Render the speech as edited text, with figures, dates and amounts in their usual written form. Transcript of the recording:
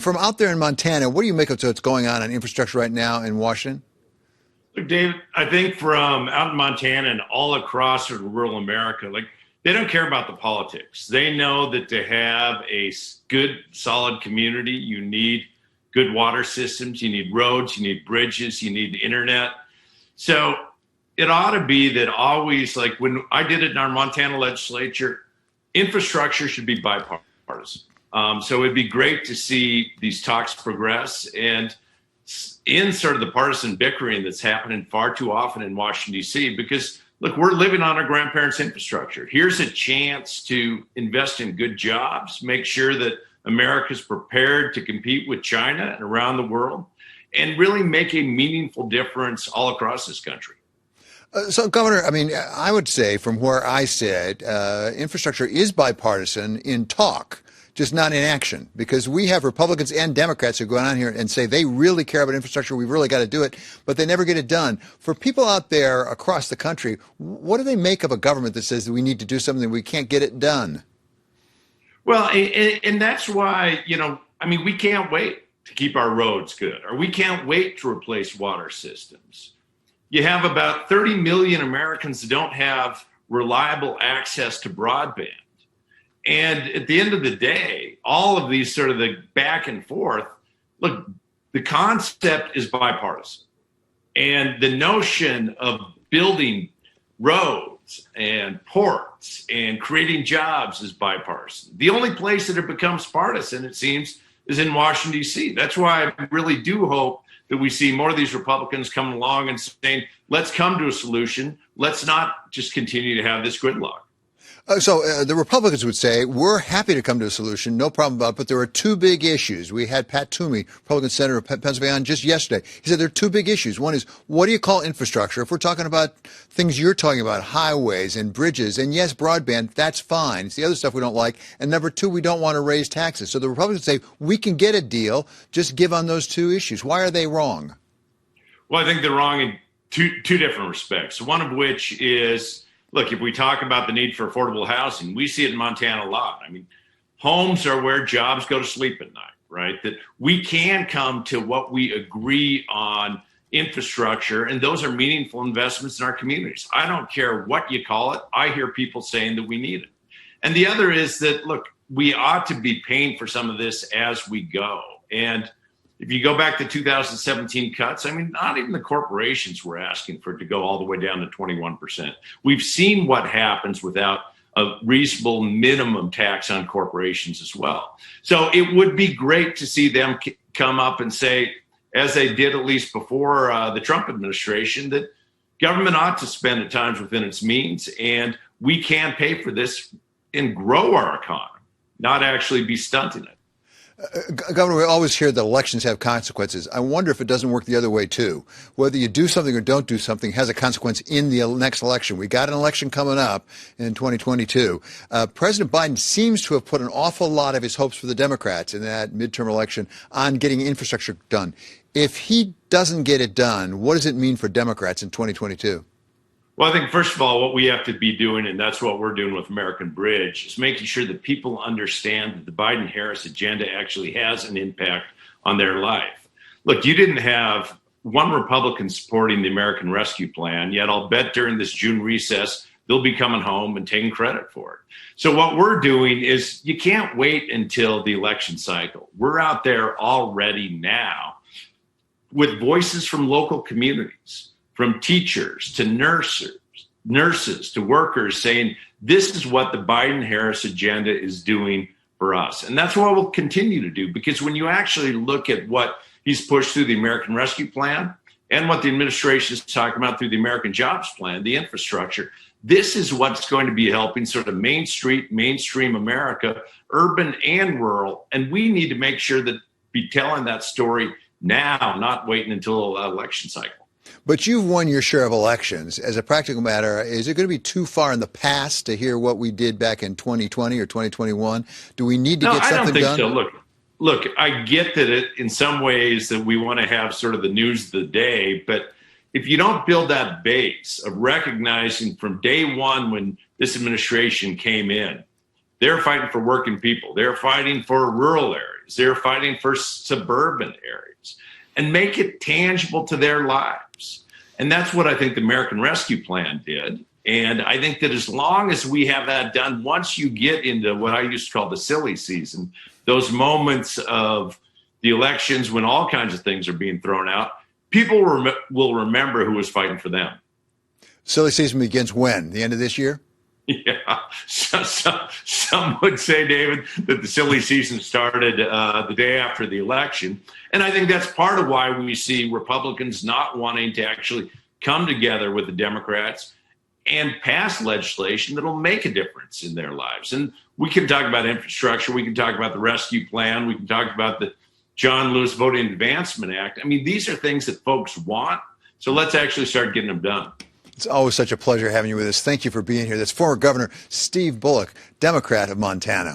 From out there in Montana, what do you make of what's going on infrastructure right now in Washington? Look, Dave, I think from out in Montana and all across sort of rural America, like they don't care about the politics. They know that to have a good, solid community, you need good water systems, you need roads, you need bridges, you need the internet. So it ought to be that always, like when I did it in our Montana legislature, infrastructure should be bipartisan. So it'd be great to see these talks progress and in sort of the partisan bickering that's happening far too often in Washington, D.C., because look, we're living on our grandparents' infrastructure. Here's a chance to invest in good jobs, make sure that America's prepared to compete with China and around the world, and really make a meaningful difference all across this country. So, Governor, I mean, I would say from where I sit, infrastructure is bipartisan in talk, just not in action, because we have Republicans and Democrats who go on here and say they really care about infrastructure. We've really got to do it, but they never get it done. For people out there across the country, what do they make of a government that says that we need to do something, we can't get it done? Well, and that's why, I mean, we can't wait to keep our roads good, or we can't wait to replace water systems. You have about 30 million Americans that don't have reliable access to broadband. And at the end of the day, all of these sort of the back and forth, look, the concept is bipartisan. And the notion of building roads and ports and creating jobs is bipartisan. The only place that it becomes partisan, it seems, is in Washington, D.C. That's why I really do hope that we see more of these Republicans coming along and saying, let's come to a solution. Let's not just continue to have this gridlock. So the Republicans would say, we're happy to come to a solution, no problem about it, but there are two big issues. We had Pat Toomey, Republican Senator of Pennsylvania, on just yesterday. He said there are two big issues. One is, what do you call infrastructure? If we're talking about things you're talking about, highways and bridges, and yes, broadband, that's fine. It's the other stuff we don't like. And number two, we don't want to raise taxes. So the Republicans say, we can get a deal, just give on those two issues. Why are they wrong? Well, I think they're wrong in two different respects. One of which is, look, if we talk about the need for affordable housing, we see it in Montana a lot. I mean, homes are where jobs go to sleep at night, right? That we can come to what we agree on infrastructure, and those are meaningful investments in our communities. I don't care what you call it. I hear people saying that we need it. And the other is that, look, we ought to be paying for some of this as we go. And if you go back to 2017 cuts, I mean, not even the corporations were asking for it to go all the way down to 21%. We've seen what happens without a reasonable minimum tax on corporations as well. So it would be great to see them come up and say, as they did at least before the Trump administration, that government ought to spend at times within its means, and we can pay for this and grow our economy, not actually be stunting it. Governor, we always hear that elections have consequences. I wonder if it doesn't work the other way, too. Whether you do something or don't do something has a consequence in the next election. We got an election coming up in 2022. President Biden seems to have put an awful lot of his hopes for the Democrats in that midterm election on getting infrastructure done. If he doesn't get it done, what does it mean for Democrats in 2022? Well, I think, first of all, what we have to be doing, and that's what we're doing with American Bridge, is making sure that people understand that the Biden-Harris agenda actually has an impact on their life. Look, you didn't have one Republican supporting the American Rescue Plan, yet I'll bet during this June recess, they'll be coming home and taking credit for it. So what we're doing is you can't wait until the election cycle. We're out there already now with voices from local communities, from teachers to nurses to workers, saying this is what the Biden-Harris agenda is doing for us. And that's what we'll continue to do, because when you actually look at what he's pushed through the American Rescue Plan and what the administration is talking about through the American Jobs Plan, the infrastructure, this is what's going to be helping sort of mainstream America, urban and rural. And we need to make sure that be telling that story now, not waiting until election cycle. But you've won your share of elections. As a practical matter, is it going to be too far in the past to hear what we did back in 2020 or 2021? Do we need to get something done? No, I don't think so. Look, I get that in some ways that we want to have sort of the news of the day, but if you don't build that base of recognizing from day one when this administration came in They're fighting for working people. They're fighting for rural areas. They're fighting for suburban areas, and make it tangible to their lives. And that's what I think the American Rescue Plan did. And I think that as long as we have that done, once you get into what I used to call the silly season, those moments of the elections when all kinds of things are being thrown out, people will remember who was fighting for them. Silly season begins when? The end of this year? Yeah. Some would say, David, that the silly season started the day after the election. And I think that's part of why we see Republicans not wanting to actually come together with the Democrats and pass legislation that'll make a difference in their lives. And we can talk about infrastructure. We can talk about the rescue plan. We can talk about the John Lewis Voting Advancement Act. I mean, these are things that folks want. So let's actually start getting them done. It's always such a pleasure having you with us. Thank you for being here. That's former Governor Steve Bullock, Democrat of Montana.